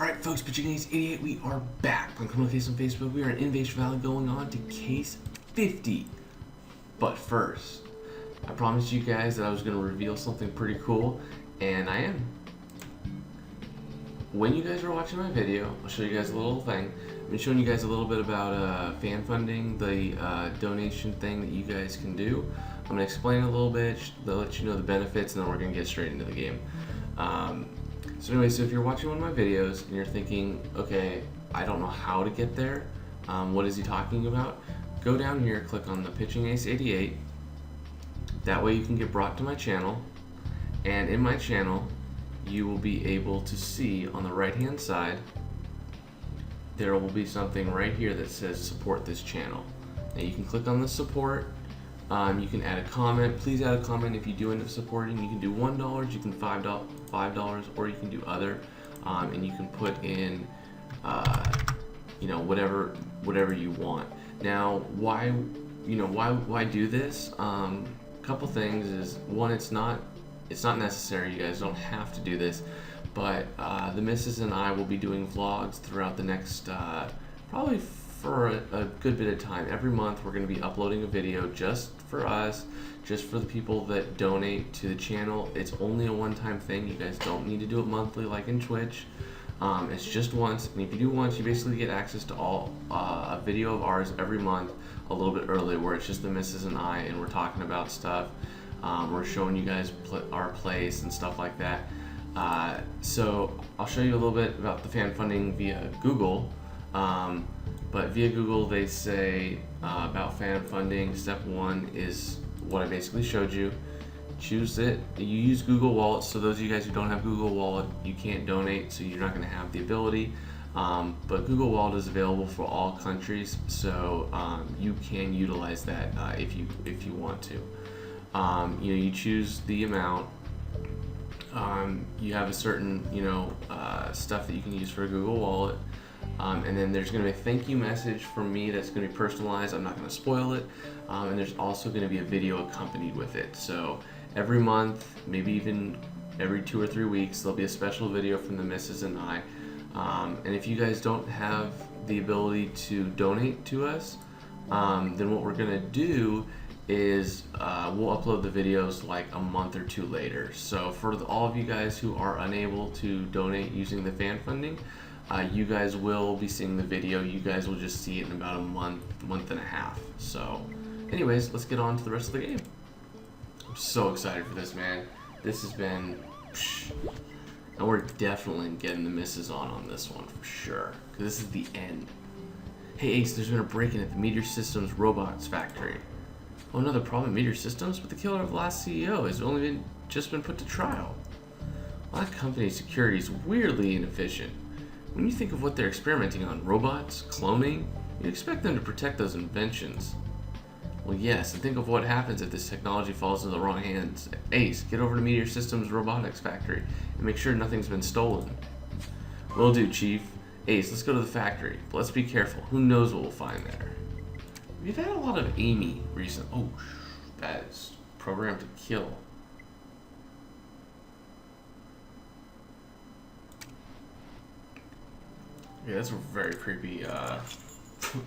Alright folks, Pitching Ace 88, we are back on Criminal Case on Facebook. We are in Invasion Valley going on to case 50. But first, I promised you guys that I was going to reveal something pretty cool, and I am. When you guys are watching my video, I'll show you guys a little thing. I've been showing you guys a little bit about fan funding, the donation thing that you guys can do. I'm going to explain a little bit, let you know the benefits, and then we're going to get straight into the game. So anyway, so if you're watching one of my videos and you're thinking, okay, I don't know how to get there, what is he talking about? Go down here, click on the Pitching Ace 88. That way you can get brought to my channel, and in my channel you will be able to see on the right hand side there will be something right here that says support this channel. Now you can click on the support. You can add a comment. Please add a comment if you do end up supporting. You can do $1, you can $5, or you can do other, and you can put in, whatever you want. Now, why do this? Couple things is one, it's not necessary. You guys don't have to do this, but the missus and I will be doing vlogs throughout the next probably for a good bit of time. Every month we're going to be uploading a video just for us, just for the people that donate to the channel. It's only a one-time thing. You guys don't need to do it monthly like in Twitch. It's just once, and if you do once, you basically get access to all a video of ours every month a little bit early, where it's just the missus and I, and we're talking about stuff. We're showing you guys our plays and stuff like that. So I'll show you a little bit about the fan funding via Google. But via Google, they say about fan funding, step one is what I basically showed you. Choose it. You use Google Wallet, so those of you guys who don't have Google Wallet, you can't donate, so you're not going to have the ability. But Google Wallet is available for all countries, so you can utilize that if you want to. You choose the amount. You have a certain stuff that you can use for a Google Wallet. And then there's going to be a thank you message from me that's going to be personalized. I'm not going to spoil it. And there's also going to be a video accompanied with it. So every month, maybe even every 2 or 3 weeks, there'll be a special video from the missus and I. And if you guys don't have the ability to donate to us, then what we're going to do is we'll upload the videos like a month or two later. So for all of you guys who are unable to donate using the fan funding, you guys will be seeing the video. You guys will just see it in about a month and a half. So anyways, let's get on to the rest of the game. I'm so excited for this, man. This has been and we're definitely getting the misses on this one for sure, because this is the end. Hey Ace, there's been a break-in at the Meteor Systems robots factory. Oh, another problem at Meteor Systems? But the killer of the last CEO has only just been put to trial. Well, that company's security is weirdly inefficient. When you think of what they're experimenting on, robots, cloning, you'd expect them to protect those inventions. Well, yes, and think of what happens if this technology falls into the wrong hands. Ace, get over to Meteor Systems Robotics Factory and make sure nothing's been stolen. Will do, Chief. Ace, let's go to the factory, but let's be careful. Who knows what we'll find there? We've had a lot of Amy recently. Oh, that is programmed to kill. Yeah, that's very creepy.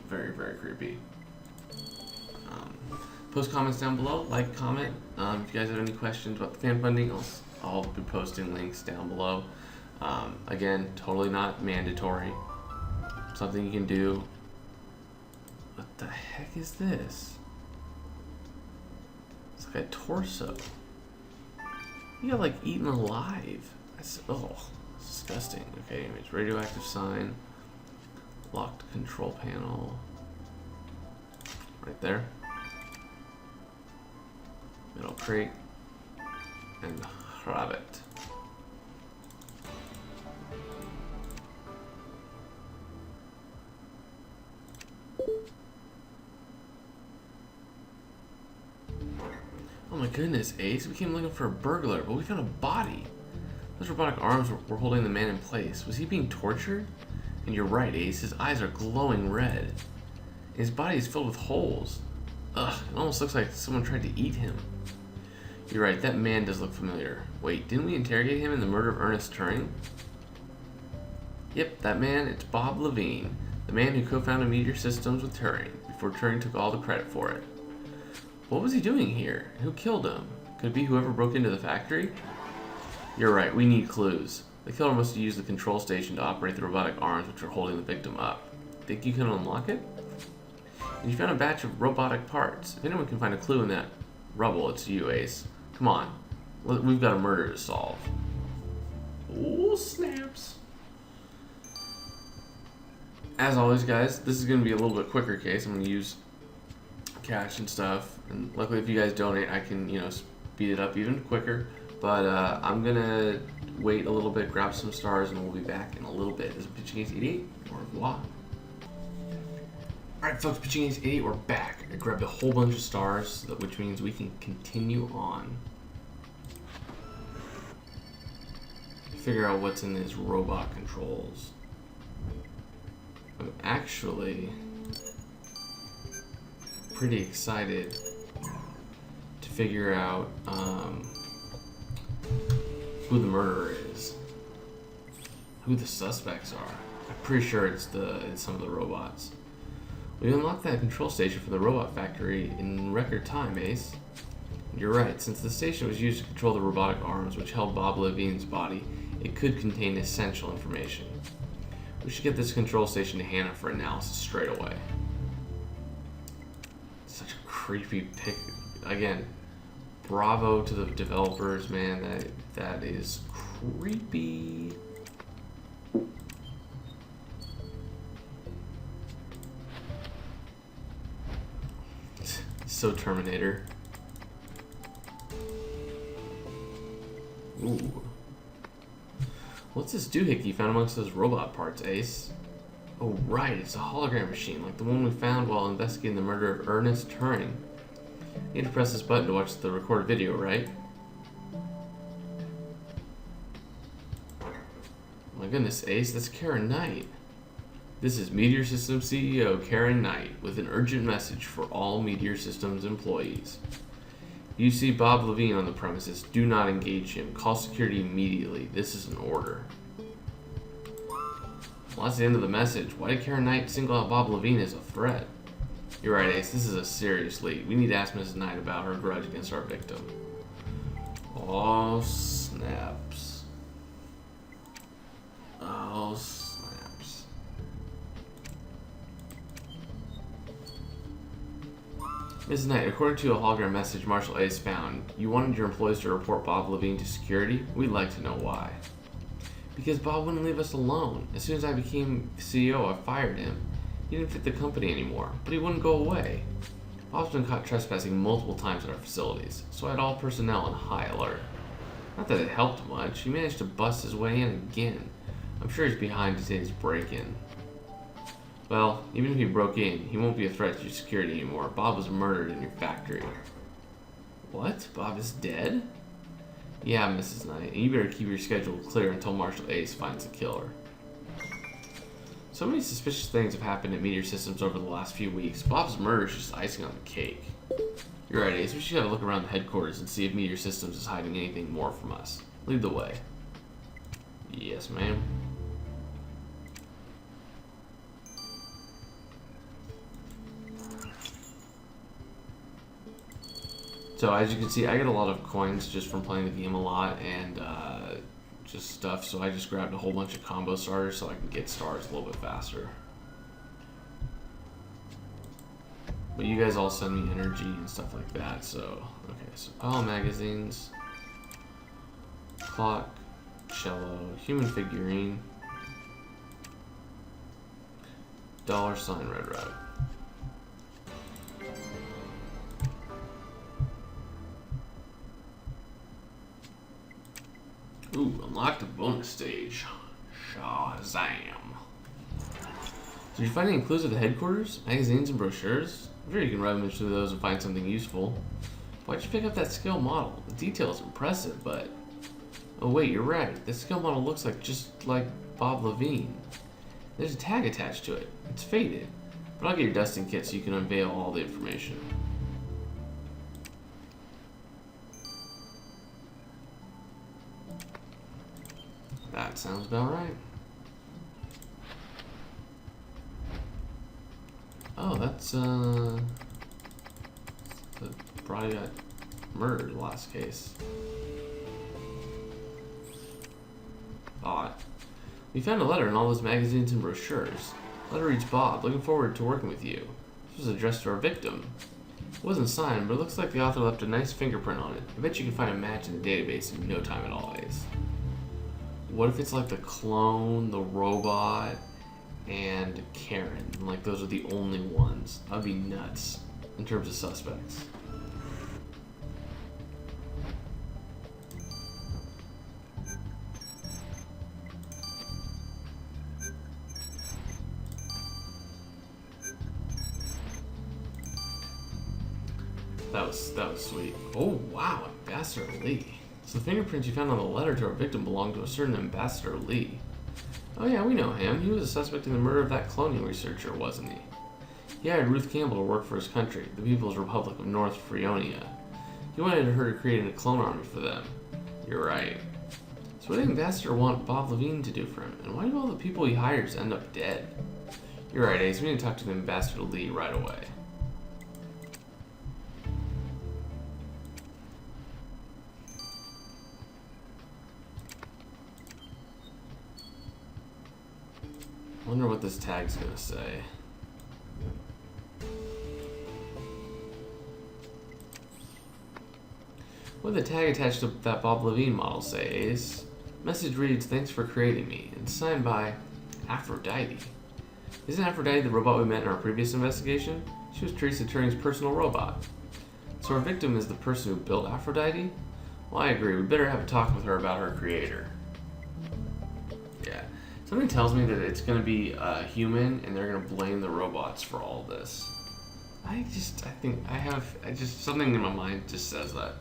Very, very creepy. Post comments down below. Like, comment. If you guys have any questions about the fan funding, I'll be posting links down below. Again, totally not mandatory. Something you can do. What the heck is this? It's like a torso. You got like eaten alive. That's disgusting. Okay, image. Radioactive sign. Locked control panel. Right there. Middle crate. And rabbit. Oh my goodness, Ace. We came looking for a burglar, but we found a body. Those robotic arms were holding the man in place. Was he being tortured? And you're right, Ace. His eyes are glowing red. His body is filled with holes. Ugh, it almost looks like someone tried to eat him. You're right, that man does look familiar. Wait, didn't we interrogate him in the murder of Ernest Turing? Yep, that man, it's Bob Levine, the man who co-founded Meteor Systems with Turing, before Turing took all the credit for it. What was he doing here? Who killed him? Could it be whoever broke into the factory? You're right, we need clues. The killer must have used the control station to operate the robotic arms which are holding the victim up. Think you can unlock it? And you found a batch of robotic parts. If anyone can find a clue in that rubble, it's you, Ace. Come on. We've got a murder to solve. Oh, snaps. As always, guys, this is going to be a little bit quicker case. I'm going to use cash and stuff. And luckily, if you guys donate, I can, speed it up even quicker. But I'm going to wait a little bit, grab some stars, and we'll be back in a little bit. This is Pitching Ace 88. Au revoir. Alright, folks, Pitching Ace 88, we're back. I grabbed a whole bunch of stars, which means we can continue on. Figure out what's in these robot controls. I'm actually pretty excited to figure out who the murderer is, who the suspects are. I'm pretty sure it's some of the robots. We unlocked that control station for the robot factory in record time, Ace. You're right, since the station was used to control the robotic arms which held Bob Levine's body, it could contain essential information. We should get this control station to Hannah for analysis straight away. Such a creepy pic. Again, bravo to the developers, man. That is creepy. So Terminator. Ooh. What's this doohickey you found amongst those robot parts, Ace? Oh, right, it's a hologram machine, like the one we found while investigating the murder of Ernest Turing. You need to press this button to watch the recorded video, right? My goodness, Ace, that's Karen Knight. This is Meteor Systems CEO Karen Knight with an urgent message for all Meteor Systems employees. If you see Bob Levine on the premises, do not engage him. Call security immediately. This is an order. Well, that's the end of the message. Why did Karen Knight single out Bob Levine as a threat? You're right, Ace. This is a serious lead. We need to ask Mrs. Knight about her grudge against our victim. Oh, snaps. Oh, snaps. Mrs. Knight, according to a hologram message Marshall Ace found, you wanted your employees to report Bob Levine to security? We'd like to know why. Because Bob wouldn't leave us alone. As soon as I became CEO, I fired him. He didn't fit the company anymore, but he wouldn't go away. Bob's been caught trespassing multiple times at our facilities, so I had all personnel on high alert. Not that it helped much, he managed to bust his way in again. I'm sure he's behind today's break-in. Well, even if he broke in, he won't be a threat to your security anymore. Bob was murdered in your factory. What? Bob is dead? Yeah, Mrs. Knight, and you better keep your schedule clear until Marshall Ace finds the killer. So many suspicious things have happened at Meteor Systems over the last few weeks. Bob's murder is just icing on the cake. You're right, Ace. We should have a look around the headquarters and see if Meteor Systems is hiding anything more from us. Lead the way. Yes, ma'am. So as you can see, I get a lot of coins just from playing the game a lot and just stuff. So I just grabbed a whole bunch of combo starters so I can get stars a little bit faster. But you guys all send me energy and stuff like that. So okay, so pile magazines, clock, cello, human figurine, $sign Red Rug. Ooh, unlocked a bonus stage. Shazam. Did you find any clues at the headquarters? Magazines and brochures? I'm sure you can rummage through those and find something useful. Why'd you pick up that skill model? The detail is impressive, but... Oh wait, you're right. The skill model looks just like Bob Levine. There's a tag attached to it. It's faded. But I'll get your dusting kit so you can unveil all the information. That sounds about right. Oh, that's the bride got murdered in the last case. Odd. We found a letter in all those magazines and brochures. Letter reads, Bob, looking forward to working with you. This was addressed to our victim. It wasn't signed, but it looks like the author left a nice fingerprint on it. I bet you can find a match in the database in no time at all, Ace. What if it's like the clone, the robot, and Karen? And like those are the only ones. That'd be nuts in terms of suspects. That was sweet. Oh wow, Ambassador Lee. So the fingerprints you found on the letter to our victim belonged to a certain Ambassador Lee. Oh yeah, we know him. He was a suspect in the murder of that cloning researcher, wasn't he? He hired Ruth Campbell to work for his country, the People's Republic of North Freonia. He wanted her to create a clone army for them. You're right. So what did the Ambassador want Bob Levine to do for him? And why do all the people he hires end up dead? You're right, Ace. We need to talk to the Ambassador Lee right away. I wonder what this tag's gonna say. What did the tag attached to that Bob Levine model say, Ace? Message reads, thanks for creating me, and signed by Aphrodite. Isn't Aphrodite the robot we met in our previous investigation? She was Teresa Turing's personal robot. So our victim is the person who built Aphrodite? Well, I agree. We better have a talk with her about her creator. Yeah. Something tells me that it's going to be a human, and they're going to blame the robots for all this. Something in my mind just says that.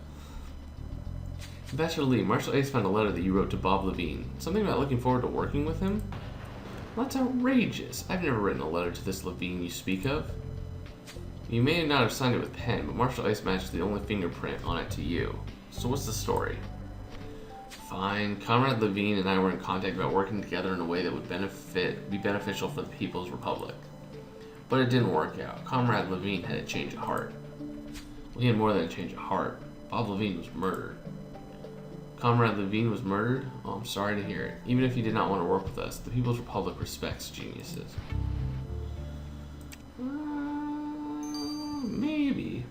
Ambassador Lee, Marshal Ace found a letter that you wrote to Bob Levine. Something about looking forward to working with him? Well, that's outrageous. I've never written a letter to this Levine you speak of. You may not have signed it with pen, but Marshal Ace matched the only fingerprint on it to you. So what's the story? Fine. Comrade Levine and I were in contact about working together in a way that would be beneficial for the People's Republic. But it didn't work out. Comrade Levine had a change of heart. Well, he had more than a change of heart. Bob Levine was murdered. Comrade Levine was murdered? Oh, I'm sorry to hear it. Even if he did not want to work with us, the People's Republic respects geniuses. Maybe.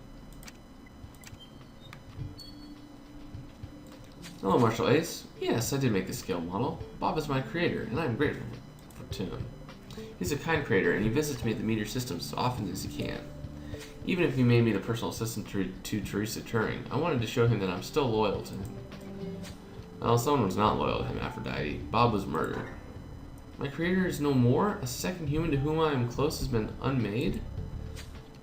Hello, Marshal Ace. Yes, I did make the scale model. Bob is my creator, and I'm grateful to him. He's a kind creator, and he visits me at the Meteor Systems as often as he can. Even if he made me the personal assistant to Teresa Turing, I wanted to show him that I'm still loyal to him. Well, someone was not loyal to him, Aphrodite. Bob was murdered. My creator is no more? A second human to whom I am close has been unmade?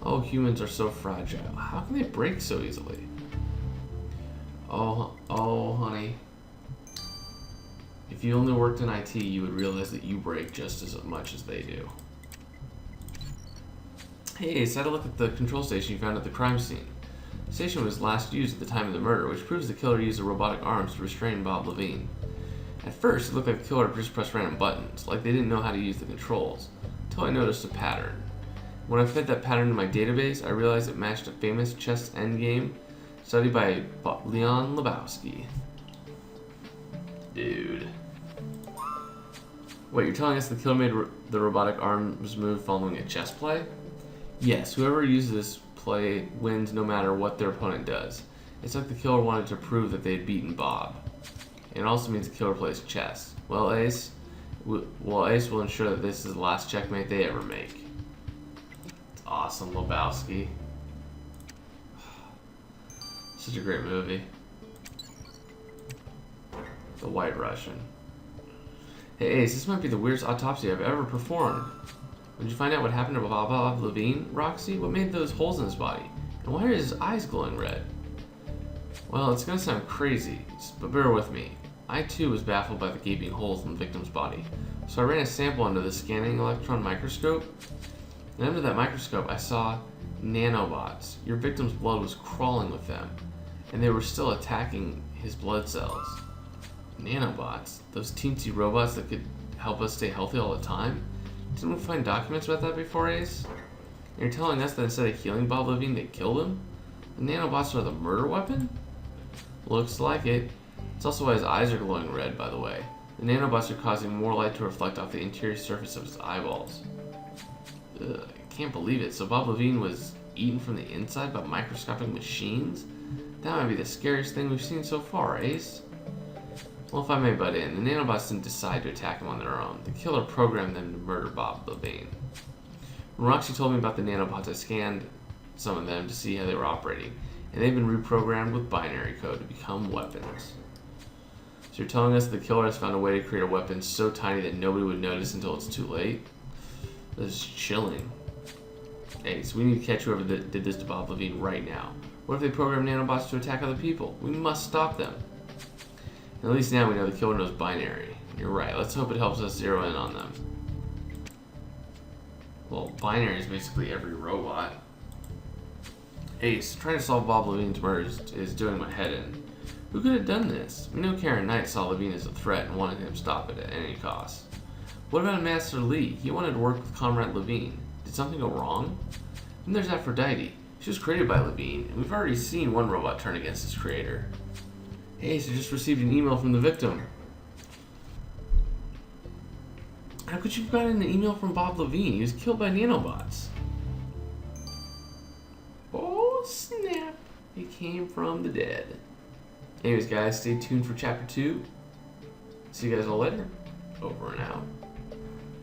Oh, humans are so fragile. How can they break so easily? Oh, honey. If you only worked in IT, you would realize that you break just as much as they do. Hey Ace, I had a look at the control station you found at the crime scene. The station was last used at the time of the murder, which proves the killer used the robotic arms to restrain Bob Levine. At first, it looked like the killer just pressed random buttons, like they didn't know how to use the controls, until I noticed a pattern. When I fed that pattern to my database, I realized it matched a famous chess endgame studied by Leon Lebowski. Dude. Wait, you're telling us the killer made the robotic arms move following a chess play? Yes, whoever uses this play wins no matter what their opponent does. It's like the killer wanted to prove that they had beaten Bob. And it also means the killer plays chess. Well, Ace will ensure that this is the last checkmate they ever make. It's awesome, Lebowski. Such a great movie. The White Russian. Hey Ace, this might be the weirdest autopsy I've ever performed. Did you find out what happened to Bob Levine, Roxy? What made those holes in his body? And why are his eyes glowing red? Well, it's gonna sound crazy, but bear with me. I too was baffled by the gaping holes in the victim's body. So I ran a sample under the scanning electron microscope. And under that microscope, I saw nanobots. Your victim's blood was crawling with them. And they were still attacking his blood cells. Nanobots? Those teensy robots that could help us stay healthy all the time? Didn't we find documents about that before, Ace? And you're telling us that instead of healing Bob Levine, they killed him? The nanobots are the murder weapon? Looks like it. It's also why his eyes are glowing red, by the way. The nanobots are causing more light to reflect off the interior surface of his eyeballs. Ugh, I can't believe it. So Bob Levine was eaten from the inside by microscopic machines? That might be the scariest thing we've seen so far, Ace. Well, if I may butt in, the nanobots didn't decide to attack him on their own. The killer programmed them to murder Bob Levine. When Roxy told me about the nanobots, I scanned some of them to see how they were operating, and they've been reprogrammed with binary code to become weapons. So you're telling us the killer has found a way to create a weapon so tiny that nobody would notice until it's too late? This is chilling. Ace, we need to catch whoever did this to Bob Levine right now. What if they program nanobots to attack other people? We must stop them. And at least now we know the killer knows binary. You're right. Let's hope it helps us zero in on them. Well, binary is basically every robot. Ace, trying to solve Bob Levine's murder is doing my head in. Who could have done this? We know Karen Knight saw Levine as a threat and wanted him to stop it at any cost. What about Master Lee? He wanted to work with Comrade Levine. Did something go wrong? And there's Aphrodite. She was created by Levine, and we've already seen one robot turn against its creator. Hey, so just received an email from the victim. How could you have gotten an email from Bob Levine? He was killed by nanobots. Oh, snap. He came from the dead. Anyways, guys, stay tuned for Chapter 2. See you guys all later. Over and out.